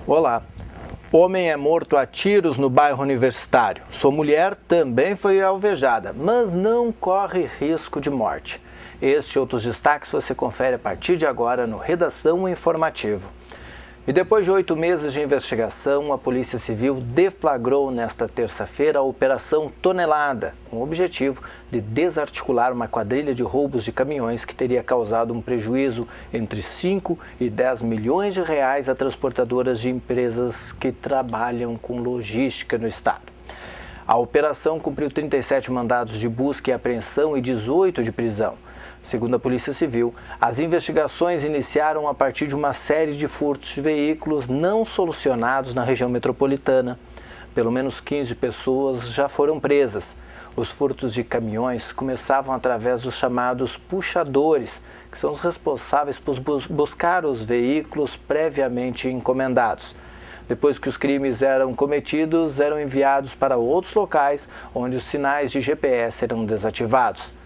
Olá. Homem é morto a tiros no bairro Universitário. Sua mulher também foi alvejada, mas não corre risco de morte. Este e outros destaques você confere a partir de agora no Redação Informativo. E depois de 8 meses de investigação, a Polícia Civil deflagrou nesta terça-feira a Operação Tonelada, com o objetivo de desarticular uma quadrilha de roubos de caminhões que teria causado um prejuízo entre 5 e 10 milhões de reais a transportadoras de empresas que trabalham com logística no estado. A operação cumpriu 37 mandados de busca e apreensão e 18 de prisão. Segundo a Polícia Civil, as investigações iniciaram a partir de uma série de furtos de veículos não solucionados na região metropolitana. Pelo menos 15 pessoas já foram presas. Os furtos de caminhões começavam através dos chamados puxadores, que são os responsáveis por buscar os veículos previamente encomendados. Depois que os crimes eram cometidos, eram enviados para outros locais onde os sinais de GPS eram desativados.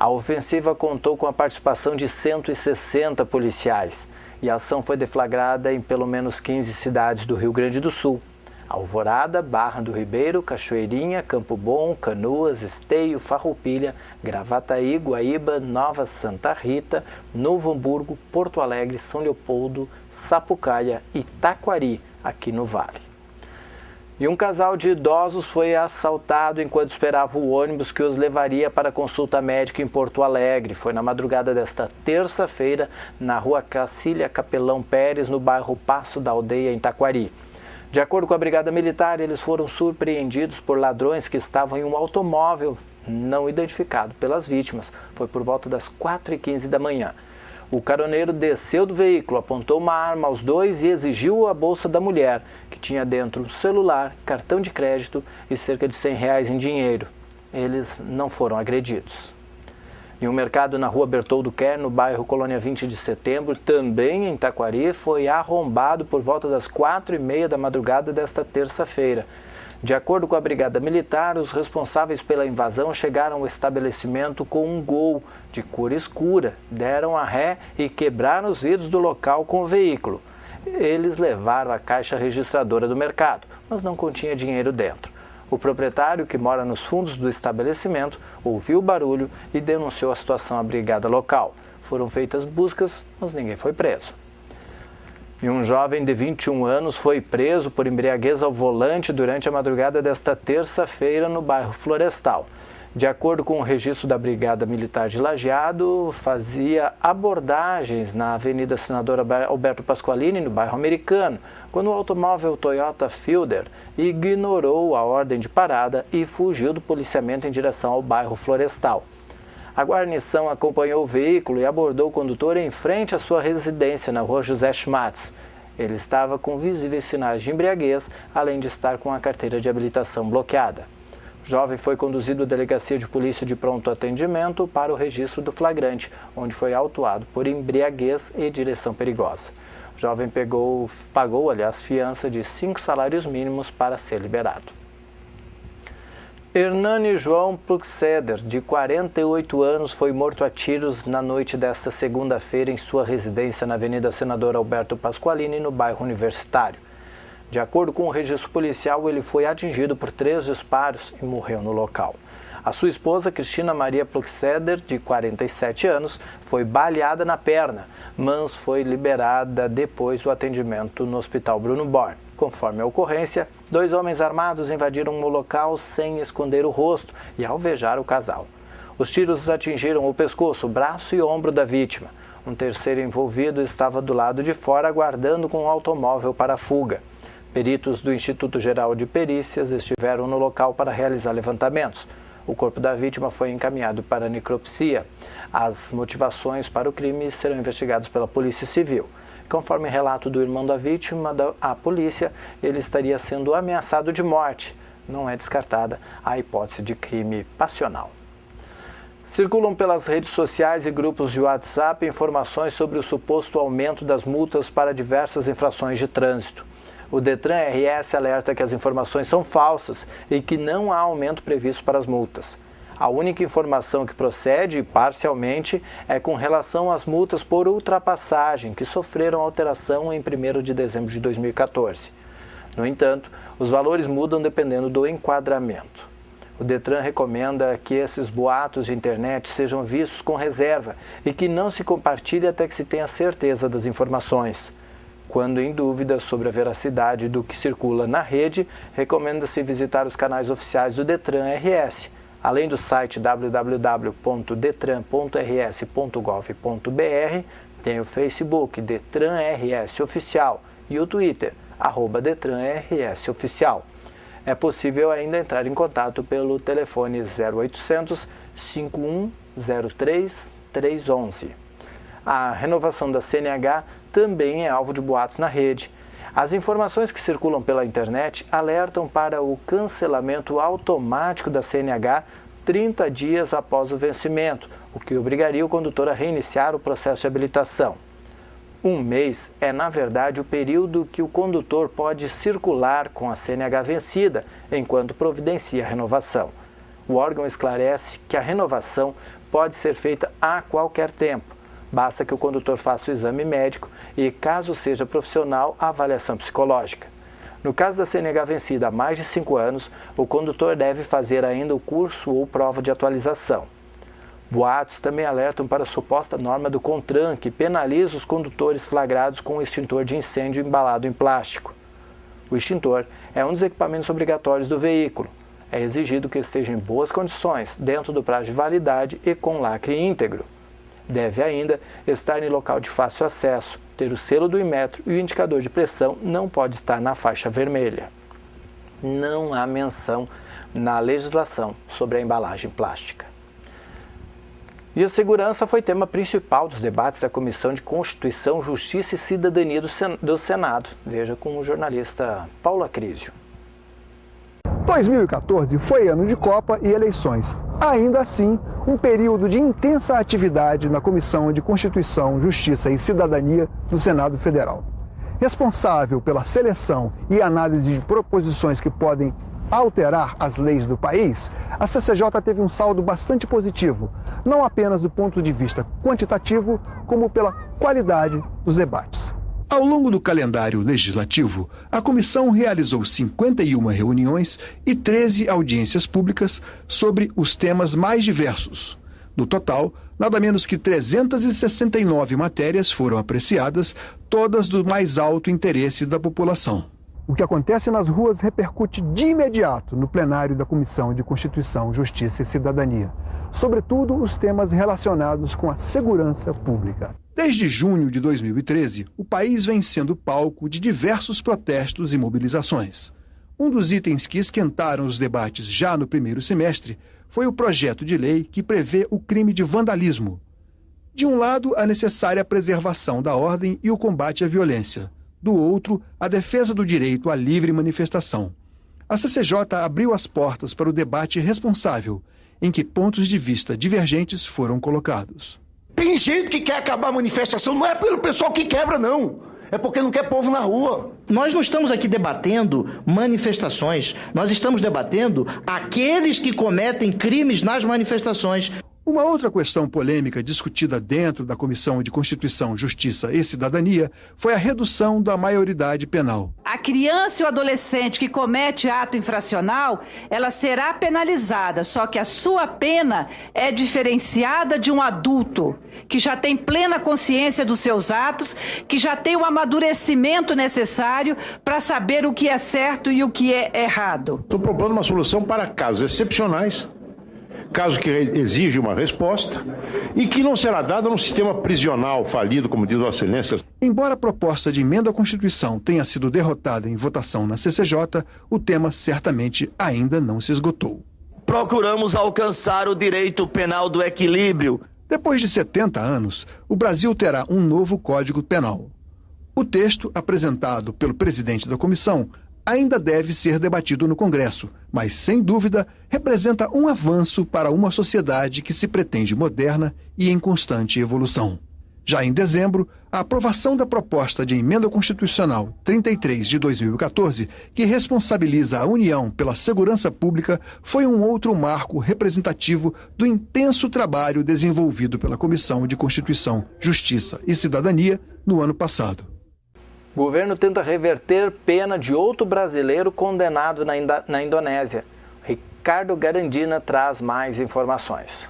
A ofensiva contou com a participação de 160 policiais e a ação foi deflagrada em pelo menos 15 cidades do Rio Grande do Sul: Alvorada, Barra do Ribeiro, Cachoeirinha, Campo Bom, Canoas, Esteio, Farroupilha, Gravataí, Guaíba, Nova Santa Rita, Novo Hamburgo, Porto Alegre, São Leopoldo, Sapucaia e Taquari, aqui no Vale. E um casal de idosos foi assaltado enquanto esperava o ônibus que os levaria para a consulta médica em Porto Alegre. Foi na madrugada desta terça-feira, na rua Cacília Capelão Pérez, no bairro Passo da Aldeia, em Taquari. De acordo com a Brigada Militar, eles foram surpreendidos por ladrões que estavam em um automóvel não identificado pelas vítimas. Foi por volta das 4h15 da manhã. O caroneiro desceu do veículo, apontou uma arma aos dois e exigiu a bolsa da mulher, que tinha dentro um celular, cartão de crédito e cerca de R$100 em dinheiro. Eles não foram agredidos. E um mercado na rua Bertoldo Quer, no bairro Colônia 20 de Setembro, também em Taquari, foi arrombado por volta das 4h30 da madrugada desta terça-feira. De acordo com a Brigada Militar, os responsáveis pela invasão chegaram ao estabelecimento com um Gol de cor escura, deram a ré e quebraram os vidros do local com o veículo. Eles levaram a caixa registradora do mercado, mas não continha dinheiro dentro. O proprietário, que mora nos fundos do estabelecimento, ouviu o barulho e denunciou a situação à brigada local. Foram feitas buscas, mas ninguém foi preso. E um jovem de 21 anos foi preso por embriaguez ao volante durante a madrugada desta terça-feira no bairro Florestal. De acordo com o registro da Brigada Militar de Lajeado, fazia abordagens na Avenida Senador Alberto Pasqualini, no bairro Americano, quando o automóvel Toyota Fielder ignorou a ordem de parada e fugiu do policiamento em direção ao bairro Florestal. A guarnição acompanhou o veículo e abordou o condutor em frente à sua residência, na rua José Schmatz. Ele estava com visíveis sinais de embriaguez, além de estar com a carteira de habilitação bloqueada. O jovem foi conduzido à Delegacia de Polícia de Pronto Atendimento para o registro do flagrante, onde foi autuado por embriaguez e direção perigosa. O jovem pagou, fiança de 5 salários mínimos para ser liberado. Hernani João Pluxeder, de 48 anos, foi morto a tiros na noite desta segunda-feira em sua residência na Avenida Senador Alberto Pasqualini, no bairro Universitário. De acordo com o registro policial, ele foi atingido por 3 disparos e morreu no local. A sua esposa, Cristina Maria Pluxeder, de 47 anos, foi baleada na perna, mas foi liberada depois do atendimento no Hospital Bruno Born. Conforme a ocorrência, 2 homens armados invadiram o local sem esconder o rosto e alvejaram o casal. Os tiros atingiram o pescoço, braço e ombro da vítima. Um terceiro envolvido estava do lado de fora aguardando com o automóvel para a fuga. Peritos do Instituto Geral de Perícias estiveram no local para realizar levantamentos. O corpo da vítima foi encaminhado para a necropsia. As motivações para o crime serão investigadas pela Polícia Civil. Conforme relato do irmão da vítima, a polícia, ele estaria sendo ameaçado de morte. Não é descartada a hipótese de crime passional. Circulam pelas redes sociais e grupos de WhatsApp informações sobre o suposto aumento das multas para diversas infrações de trânsito. O Detran RS alerta que as informações são falsas e que não há aumento previsto para as multas. A única informação que procede, parcialmente, é com relação às multas por ultrapassagem, que sofreram alteração em 1º de dezembro de 2014. No entanto, os valores mudam dependendo do enquadramento. O Detran recomenda que esses boatos de internet sejam vistos com reserva e que não se compartilhe até que se tenha certeza das informações. Quando em dúvida sobre a veracidade do que circula na rede, recomenda-se visitar os canais oficiais do Detran RS, além do site www.detran.rs.gov.br, tem o Facebook Detran RS Oficial e o Twitter, @DetranRS Oficial. É possível ainda entrar em contato pelo telefone 0800 5103 311. A renovação da CNH também é alvo de boatos na rede. As informações que circulam pela internet alertam para o cancelamento automático da CNH 30 dias após o vencimento, o que obrigaria o condutor a reiniciar o processo de habilitação. 1 mês é, na verdade, o período que o condutor pode circular com a CNH vencida, enquanto providencia a renovação. O órgão esclarece que a renovação pode ser feita a qualquer tempo. Basta que o condutor faça o exame médico e, caso seja profissional, a avaliação psicológica. No caso da CNH vencida há mais de 5 anos, o condutor deve fazer ainda o curso ou prova de atualização. Boatos também alertam para a suposta norma do CONTRAN, que penaliza os condutores flagrados com o extintor de incêndio embalado em plástico. O extintor é um dos equipamentos obrigatórios do veículo. É exigido que esteja em boas condições, dentro do prazo de validade e com lacre íntegro. Deve ainda estar em local de fácil acesso, ter o selo do Inmetro e o indicador de pressão não pode estar na faixa vermelha. Não há menção na legislação sobre a embalagem plástica. E a segurança foi tema principal dos debates da Comissão de Constituição, Justiça e Cidadania do Senado. Veja com o jornalista Paulo Acrísio. 2014 foi ano de Copa e eleições. Ainda assim, um período de intensa atividade na Comissão de Constituição, Justiça e Cidadania do Senado Federal. Responsável pela seleção e análise de proposições que podem alterar as leis do país, a CCJ teve um saldo bastante positivo, não apenas do ponto de vista quantitativo, como pela qualidade dos debates. Ao longo do calendário legislativo, a comissão realizou 51 reuniões e 13 audiências públicas sobre os temas mais diversos. No total, nada menos que 369 matérias foram apreciadas, todas do mais alto interesse da população. O que acontece nas ruas repercute de imediato no plenário da Comissão de Constituição, Justiça e Cidadania, sobretudo os temas relacionados com a segurança pública. Desde junho de 2013, o país vem sendo palco de diversos protestos e mobilizações. Um dos itens que esquentaram os debates já no primeiro semestre foi o projeto de lei que prevê o crime de vandalismo. De um lado, a necessária preservação da ordem e o combate à violência. Do outro, a defesa do direito à livre manifestação. A CCJ abriu as portas para o debate responsável, em que pontos de vista divergentes foram colocados. Tem gente que quer acabar a manifestação, não é pelo pessoal que quebra, não. É porque não quer povo na rua. Nós não estamos aqui debatendo manifestações, nós estamos debatendo aqueles que cometem crimes nas manifestações. Uma outra questão polêmica discutida dentro da Comissão de Constituição, Justiça e Cidadania foi a redução da maioridade penal. A criança e o adolescente que comete ato infracional, ela será penalizada, só que a sua pena é diferenciada de um adulto que já tem plena consciência dos seus atos, que já tem o amadurecimento necessário para saber o que é certo e o que é errado. Estou propondo uma solução para casos excepcionais, caso que exige uma resposta e que não será dada num sistema prisional falido, como diz Vossa Excelência. Embora a proposta de emenda à Constituição tenha sido derrotada em votação na CCJ, o tema certamente ainda não se esgotou. Procuramos alcançar o direito penal do equilíbrio. Depois de 70 anos, o Brasil terá um novo Código Penal. O texto, apresentado pelo presidente da comissão, ainda deve ser debatido no Congresso, mas, sem dúvida, representa um avanço para uma sociedade que se pretende moderna e em constante evolução. Já em dezembro, a aprovação da proposta de emenda constitucional 33 de 2014, que responsabiliza a União pela segurança pública, foi um outro marco representativo do intenso trabalho desenvolvido pela Comissão de Constituição, Justiça e Cidadania no ano passado. O governo tenta reverter pena de outro brasileiro condenado na Indonésia. Ricardo Garandina traz mais informações.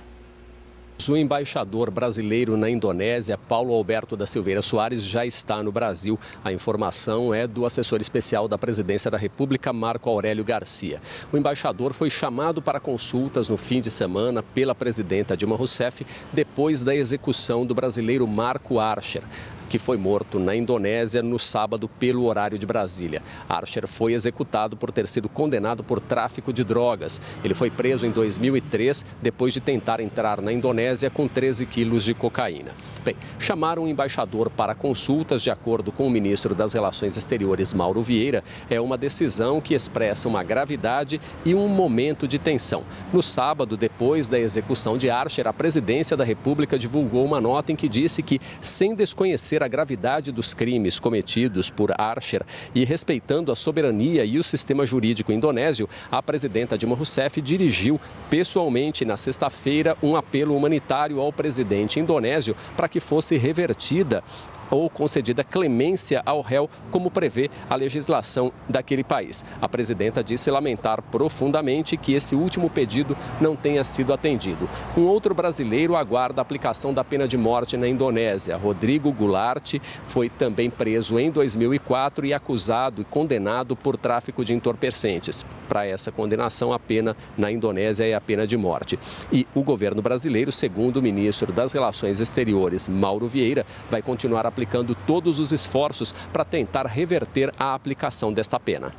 O embaixador brasileiro na Indonésia, Paulo Alberto da Silveira Soares, já está no Brasil. A informação é do assessor especial da Presidência da República, Marco Aurélio Garcia. O embaixador foi chamado para consultas no fim de semana pela presidenta Dilma Rousseff, depois da execução do brasileiro Marco Archer, que foi morto na Indonésia no sábado pelo horário de Brasília. Archer foi executado por ter sido condenado por tráfico de drogas. Ele foi preso em 2003, depois de tentar entrar na Indonésia com 13 quilos de cocaína. Bem, chamaram o embaixador para consultas, de acordo com o ministro das Relações Exteriores, Mauro Vieira, é uma decisão que expressa uma gravidade e um momento de tensão. No sábado, depois da execução de Archer, a presidência da República divulgou uma nota em que disse que, sem desconhecer a gravidade dos crimes cometidos por Archer e respeitando a soberania e o sistema jurídico indonésio, a presidenta Dilma Rousseff dirigiu pessoalmente na sexta-feira um apelo humanitário ao presidente indonésio para que fosse revertida ou concedida clemência ao réu, como prevê a legislação daquele país. A presidenta disse lamentar profundamente que esse último pedido não tenha sido atendido. Um outro brasileiro aguarda a aplicação da pena de morte na Indonésia. Rodrigo Goulart foi também preso em 2004 e acusado e condenado por tráfico de entorpecentes. Para essa condenação, a pena na Indonésia é a pena de morte. E o governo brasileiro, segundo o ministro das Relações Exteriores, Mauro Vieira, vai continuar aplicando todos os esforços para tentar reverter a aplicação desta pena.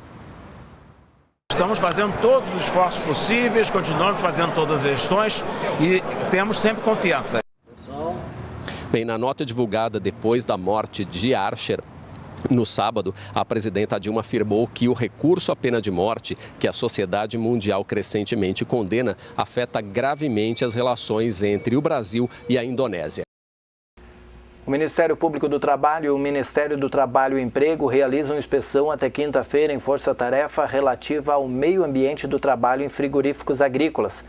Estamos fazendo todos os esforços possíveis, continuamos fazendo todas as gestões e temos sempre confiança. Bem, na nota divulgada depois da morte de Archer, no sábado, a presidenta Dilma afirmou que o recurso à pena de morte, que a sociedade mundial crescentemente condena, afeta gravemente as relações entre o Brasil e a Indonésia. O Ministério Público do Trabalho e o Ministério do Trabalho e Emprego realizam inspeção até quinta-feira em força-tarefa relativa ao meio ambiente do trabalho em frigoríficos agrícolas.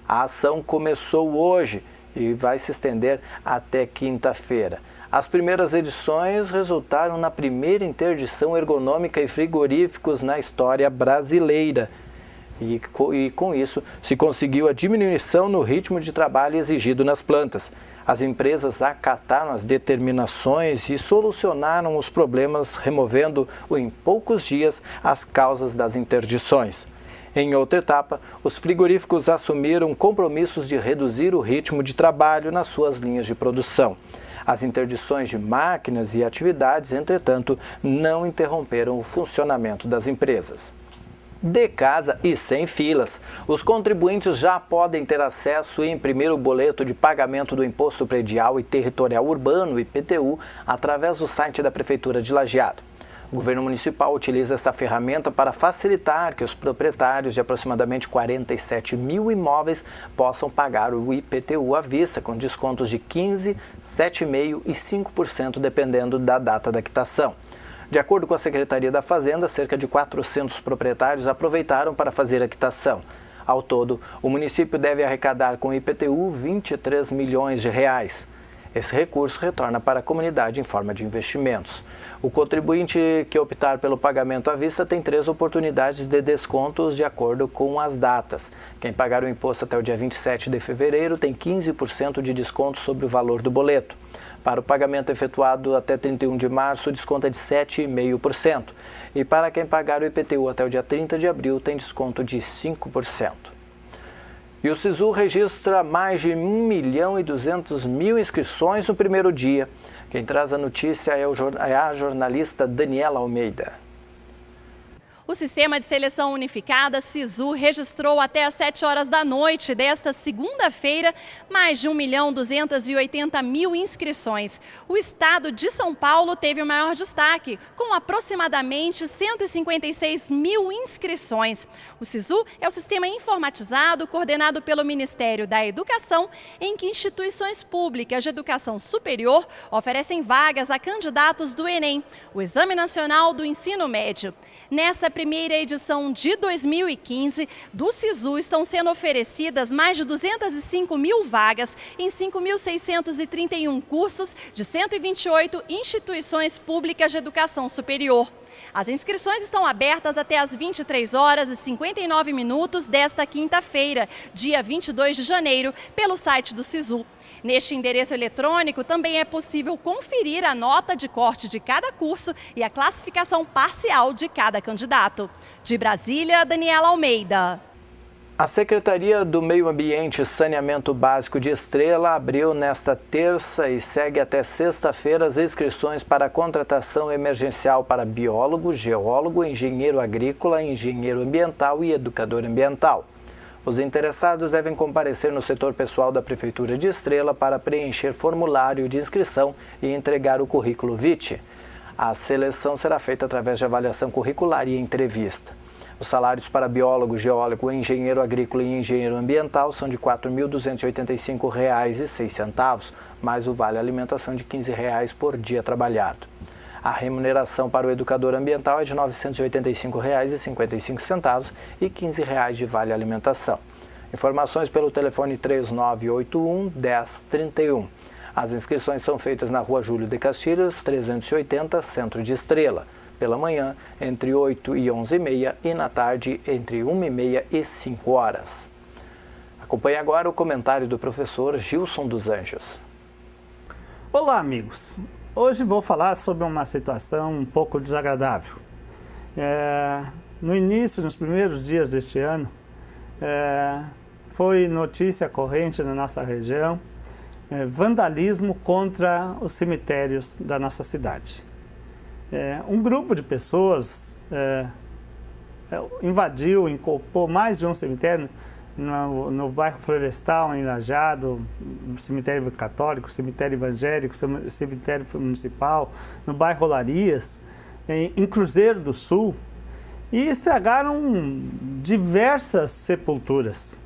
A ação começou hoje e vai se estender até quinta-feira. As primeiras edições resultaram na primeira interdição ergonômica em frigoríficos na história brasileira. E com isso, se conseguiu a diminuição no ritmo de trabalho exigido nas plantas. As empresas acataram as determinações e solucionaram os problemas, removendo em poucos dias as causas das interdições. Em outra etapa, os frigoríficos assumiram compromissos de reduzir o ritmo de trabalho nas suas linhas de produção. As interdições de máquinas e atividades, entretanto, não interromperam o funcionamento das empresas. De casa e sem filas, os contribuintes já podem ter acesso e imprimir o boleto de pagamento do Imposto Predial e Territorial Urbano, IPTU, através do site da Prefeitura de Lajeado. O governo municipal utiliza essa ferramenta para facilitar que os proprietários de aproximadamente 47 mil imóveis possam pagar o IPTU à vista, com descontos de 15%, 7,5% e 5%, dependendo da data da quitação. De acordo com a Secretaria da Fazenda, cerca de 400 proprietários aproveitaram para fazer a quitação. Ao todo, o município deve arrecadar com o IPTU 23 milhões de reais. Esse recurso retorna para a comunidade em forma de investimentos. O contribuinte que optar pelo pagamento à vista tem 3 oportunidades de descontos de acordo com as datas. Quem pagar o imposto até o dia 27 de fevereiro tem 15% de desconto sobre o valor do boleto. Para o pagamento efetuado até 31 de março, o desconto é de 7,5%. E para quem pagar o IPTU até o dia 30 de abril, tem desconto de 5%. E o SISU registra mais de 1.200.000 inscrições no primeiro dia. Quem traz a notícia é a jornalista Daniela Almeida. O Sistema de Seleção Unificada, SISU, registrou até às 7 horas da noite desta segunda-feira mais de 1.280.000 inscrições. O estado de São Paulo teve o maior destaque, com aproximadamente 156.000 inscrições. O SISU é o sistema informatizado coordenado pelo Ministério da Educação, em que instituições públicas de educação superior oferecem vagas a candidatos do Enem, o Exame Nacional do Ensino Médio. Nesta primeira edição de 2015, do SISU estão sendo oferecidas mais de 205.000 vagas em 5.631 cursos de 128 instituições públicas de educação superior. As inscrições estão abertas até às 23 horas e 59 minutos desta quinta-feira, dia 22 de janeiro, pelo site do SISU. Neste endereço eletrônico também é possível conferir a nota de corte de cada curso e a classificação parcial de cada candidato. De Brasília, Daniela Almeida. A Secretaria do Meio Ambiente e Saneamento Básico de Estrela abriu nesta terça e segue até sexta-feira as inscrições para a contratação emergencial para biólogo, geólogo, engenheiro agrícola, engenheiro ambiental e educador ambiental. Os interessados devem comparecer no setor pessoal da Prefeitura de Estrela para preencher formulário de inscrição e entregar o currículo vitae. A seleção será feita através de avaliação curricular e entrevista. Os salários para biólogo, geólogo, engenheiro agrícola e engenheiro ambiental são de R$ 4.285,06, mais o vale alimentação de R$ 15,00 por dia trabalhado. A remuneração para o educador ambiental é de R$ 985,55 e R$ 15,00 de vale alimentação. Informações pelo telefone 3981-1031. As inscrições são feitas na Rua Júlio de Castilhos, 380, Centro de Estrela. Pela manhã, entre 8 e 11h30 e na tarde, entre 1h30 e 5 horas. Acompanhe agora o comentário do professor Gilson dos Anjos. Olá, amigos. Hoje vou falar sobre uma situação um pouco desagradável. No início, nos primeiros dias deste ano, foi notícia corrente na nossa região, vandalismo contra os cemitérios da nossa cidade. Um grupo de pessoas invadiu, incorporou mais de um cemitério no bairro Florestal, em Lajeado, cemitério católico, cemitério evangélico, cemitério municipal, no bairro Olarias, em Cruzeiro do Sul, e estragaram diversas sepulturas.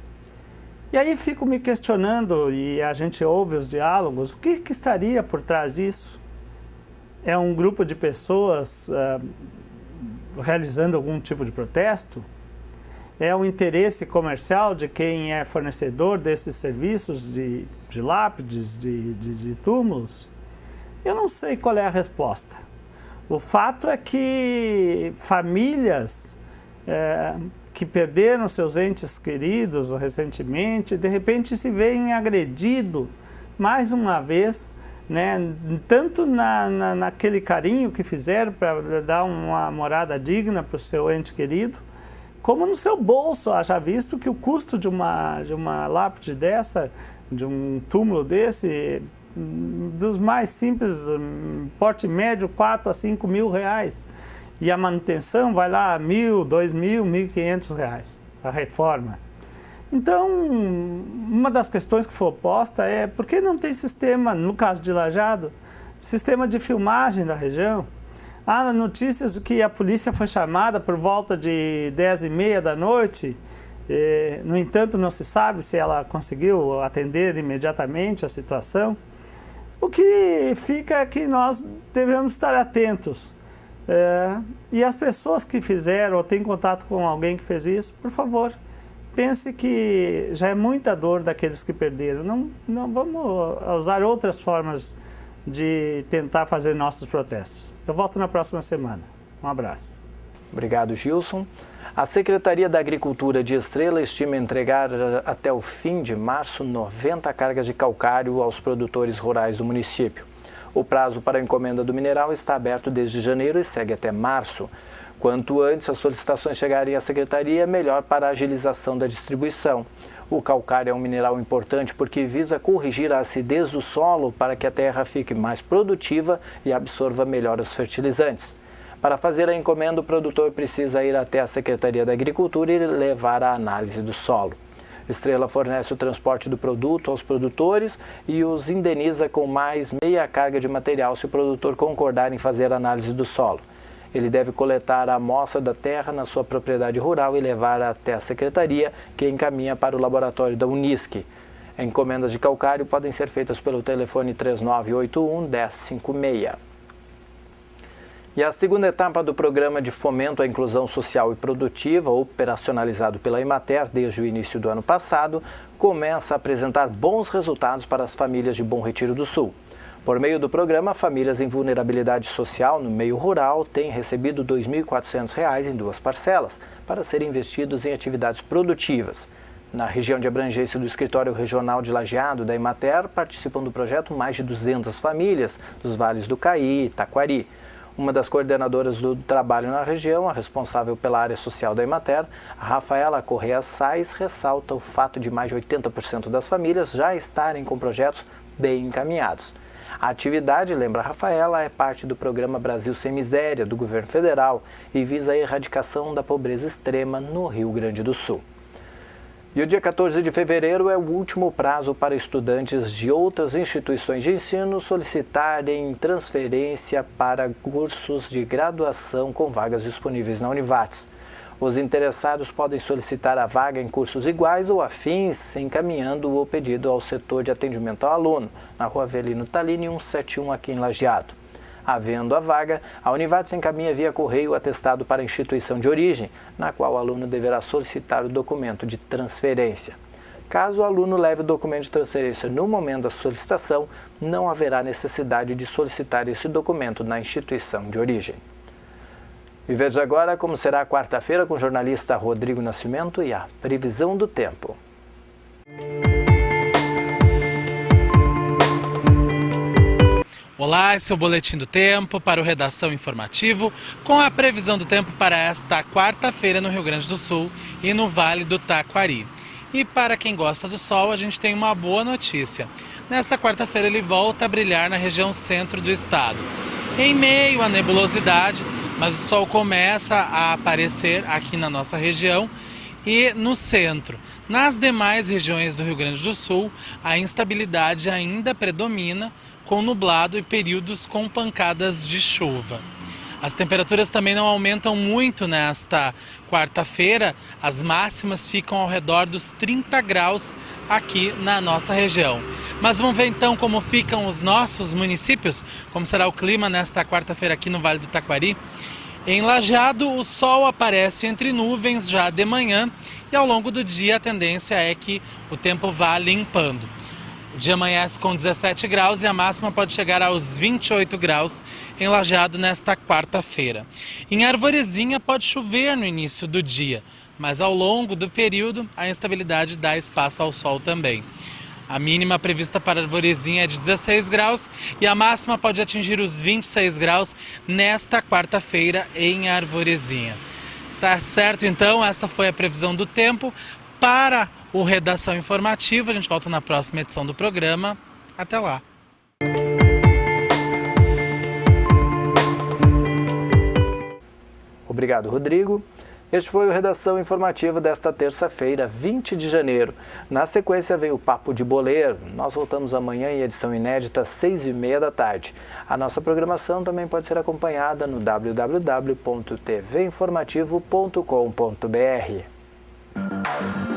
E aí fico me questionando, e a gente ouve os diálogos, o que estaria por trás disso? É um grupo de pessoas realizando algum tipo de protesto? É um interesse comercial de quem é fornecedor desses serviços de lápides, de túmulos? Eu não sei qual é a resposta. O fato é que famílias que perderam seus entes queridos recentemente, de repente se veem agredidos mais uma vez, né? Tanto naquele carinho que fizeram para dar uma morada digna para o seu ente querido, como no seu bolso, haja visto que o custo de uma lápide dessa, de um túmulo desse, dos mais simples, porte médio, 4 a 5 mil reais. E a manutenção vai lá a R$1.000, R$2.000, R$1.500, a reforma. Então, uma das questões que foi posta é por que não tem sistema, no caso de Lajeado, sistema de filmagem da região? Há notícias de que a polícia foi chamada por volta de 10h30 da noite, no entanto não se sabe se ela conseguiu atender imediatamente a situação. O que fica é que nós devemos estar atentos. E as pessoas que fizeram ou têm contato com alguém que fez isso, por favor, pense que já é muita dor daqueles que perderam. Não vamos usar outras formas de tentar fazer nossos protestos. Eu volto na próxima semana. Um abraço. Obrigado, Gilson. A Secretaria da Agricultura de Estrela estima entregar até o fim de março 90 cargas de calcário aos produtores rurais do município. O prazo para a encomenda do mineral está aberto desde janeiro e segue até março. Quanto antes as solicitações chegarem à Secretaria, melhor para a agilização da distribuição. O calcário é um mineral importante porque visa corrigir a acidez do solo para que a terra fique mais produtiva e absorva melhor os fertilizantes. Para fazer a encomenda, o produtor precisa ir até a Secretaria da Agricultura e levar a análise do solo. Estrela fornece o transporte do produto aos produtores e os indeniza com mais meia carga de material se o produtor concordar em fazer a análise do solo. Ele deve coletar a amostra da terra na sua propriedade rural e levar até a secretaria, que encaminha para o laboratório da Unisc. Encomendas de calcário podem ser feitas pelo telefone 3981-1056. E a segunda etapa do Programa de Fomento à Inclusão Social e Produtiva, operacionalizado pela Emater desde o início do ano passado, começa a apresentar bons resultados para as famílias de Bom Retiro do Sul. Por meio do programa, famílias em vulnerabilidade social no meio rural têm recebido R$ 2.400 em 2 parcelas para serem investidos em atividades produtivas. Na região de abrangência do Escritório Regional de Lajeado da Emater, participam do projeto mais de 200 famílias dos vales do Caí e Taquari. Uma das coordenadoras do trabalho na região, a responsável pela área social da Emater, a Rafaela Correa Sais, ressalta o fato de mais de 80% das famílias já estarem com projetos bem encaminhados. A atividade, lembra a Rafaela, é parte do programa Brasil Sem Miséria do governo federal e visa a erradicação da pobreza extrema no Rio Grande do Sul. E o dia 14 de fevereiro é o último prazo para estudantes de outras instituições de ensino solicitarem transferência para cursos de graduação com vagas disponíveis na Univates. Os interessados podem solicitar a vaga em cursos iguais ou afins, encaminhando o pedido ao setor de atendimento ao aluno, na Rua Avelino Tallini 171, aqui em Lajeado. Havendo a vaga, a Univates encaminha via correio o atestado para a instituição de origem, na qual o aluno deverá solicitar o documento de transferência. Caso o aluno leve o documento de transferência no momento da solicitação, não haverá necessidade de solicitar esse documento na instituição de origem. E veja agora como será a quarta-feira com o jornalista Rodrigo Nascimento e a previsão do tempo. Olá, esse é o Boletim do Tempo para o Redação Informativo, com a previsão do tempo para esta quarta-feira no Rio Grande do Sul e no Vale do Taquari. E para quem gosta do sol, a gente tem uma boa notícia. Nesta quarta-feira ele volta a brilhar na região centro do estado. Em meio à nebulosidade, mas o sol começa a aparecer aqui na nossa região e no centro. Nas demais regiões do Rio Grande do Sul, a instabilidade ainda predomina, com nublado e períodos com pancadas de chuva. As temperaturas também não aumentam muito nesta quarta-feira, as máximas ficam ao redor dos 30 graus aqui na nossa região. Mas vamos ver então como ficam os nossos municípios, como será o clima nesta quarta-feira aqui no Vale do Taquari. Em Lajeado, o sol aparece entre nuvens já de manhã e ao longo do dia a tendência é que o tempo vá limpando. O dia amanhece com 17 graus e a máxima pode chegar aos 28 graus em Lajeado nesta quarta-feira. Em Arvorezinha pode chover no início do dia, mas ao longo do período a instabilidade dá espaço ao sol também. A mínima prevista para Arvorezinha é de 16 graus e a máxima pode atingir os 26 graus nesta quarta-feira em Arvorezinha. Está certo então? Esta foi a previsão do tempo para o Redação Informativa. A gente volta na próxima edição do programa. Até lá! Obrigado, Rodrigo. Este foi o Redação Informativa desta terça-feira, 20 de janeiro. Na sequência vem o Papo de Boleiro. Nós voltamos amanhã em edição inédita, às 6h30 da tarde. A nossa programação também pode ser acompanhada no www.tvinformativo.com.br.